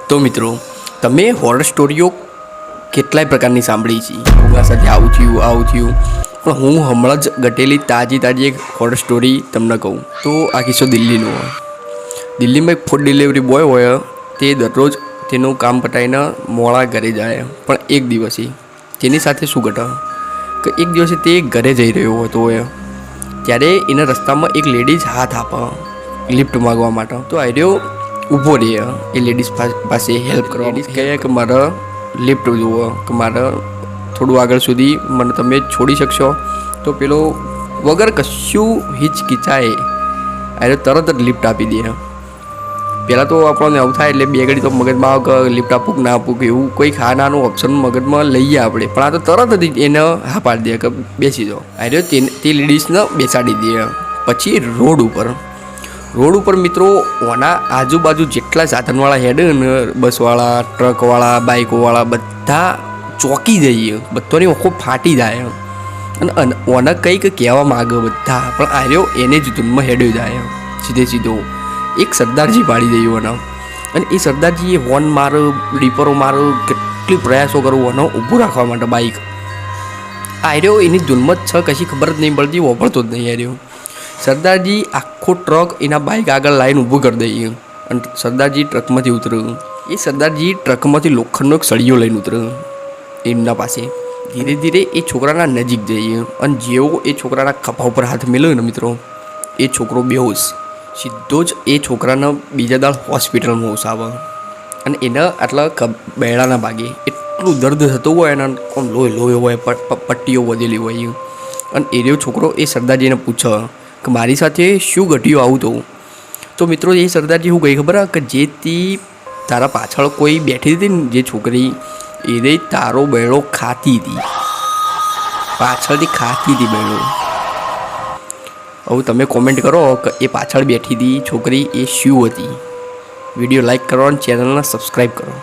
તો મિત્રો, તમે હોરર સ્ટોરીઓ કેટલાય પ્રકારની સાંભળી છે. કોઈના સાથે આવું થયું. પણ હું હમણાં જ ઘટેલી તાજી એક હોરર સ્ટોરી તમને કહું તો આ કિસ્સો દિલ્હીનો હોય. દિલ્હીમાં એક ફૂડ ડિલિવરી બોય હોય, તે દરરોજ તેનું કામ પતાવીને મોડા ઘરે જાય. પણ એક દિવસે તેની સાથે શું ઘટે કે એક દિવસે તે ઘરે જઈ રહ્યો હતો ત્યારે એના રસ્તામાં એક લેડીઝ હાથ આપે લિફ્ટ માગવા માટે. તો આર્યો ઊભો રહે એ લેડીઝ પાસે હેલ્પ કરવા. લેડીઝ કહે કે મારે લિફ્ટ જુઓ, કે મારે થોડું આગળ સુધી મને તમે છોડી શકશો. તો પેલો વગર કશું હિચકિચાય આર્યો તરત જ લિફ્ટ આપી દે. પહેલાં તો આપણને આવું થાય એટલે બે ઘડી તો મગજમાં આવે કે લિફ્ટ આપવું કે ના આપવું, કે એવું કોઈ ખાનાનું ઓપ્શન મગજમાં લઈએ આપણે. પણ આ તો તરત જ એને હા પાડી દે કે બેસી જાઓ. આર્યો તે લેડીઝને બેસાડી દે. પછી રોડ ઉપર મિત્રો ઓના આજુબાજુ જેટલા સાધનવાળા હેડ ને, બસવાળા, ટ્રકવાળા, બાઇકોવાળા બધા ચોંકી જઈએ. બધાની આંખો ફાટી જાય અને ઓને કંઈક કહેવા માગે બધા, પણ આર્યો એને જ ધૂનમાં હેડ્યો જાય સીધો. એક સરદારજી પાડી દઈએ ઓને, અને એ સરદારજીએ હોર્ન મારો, ડીપરો મારો, કેટલી પ્રયાસો કરવો ઓને ઊભું રાખવા માટે બાઇક. આર્યો એની ધૂનમાં જ છે, કશી ખબર જ નહીં પડતી, વાપરતો જ નહીં આર્યો. સરદારજી આખો ટ્રક એના બાઇક આગળ લાઈન ઊભું કરી દઈએ અને સરદારજી ટ્રકમાંથી ઉતર્યું. એ સરદારજી ટ્રકમાંથી લોખંડનો એક સળિયો લઈને ઉતર્યો એમના પાસે. ધીરે ધીરે એ છોકરાના નજીક જઈએ અને જેવો એ છોકરાના ખભા ઉપર હાથ મેળવ્યો ને મિત્રો, એ છોકરો બેહોશ. સીધો જ એ છોકરાને બીજા દાળ હોસ્પિટલમાં ઓસાવે અને એના આટલા બેડાના ભાગે એટલું દર્દ થતું હોય અને કોમ લોહી હોય, પટ્ટીઓ વધેલી હોય. અને એ રહ્યો છોકરો એ સરદારજીને પૂછે કે મારી સાથે શું ઘટ્યું આવું તો મિત્રો એ સરદારજી શું કહી ખબર કે જે તારા પાછળ કોઈ બેઠી હતી ને જે છોકરી, એ રે તારો બેડો ખાતી હતી, પાછળથી ખાતી હતી બેડો. હવે તમે કોમેન્ટ કરો કે એ પાછળ બેઠી હતી છોકરી એ શું હતી. વિડીયો લાઈક કરો અને ચેનલને સબસ્ક્રાઈબ કરો.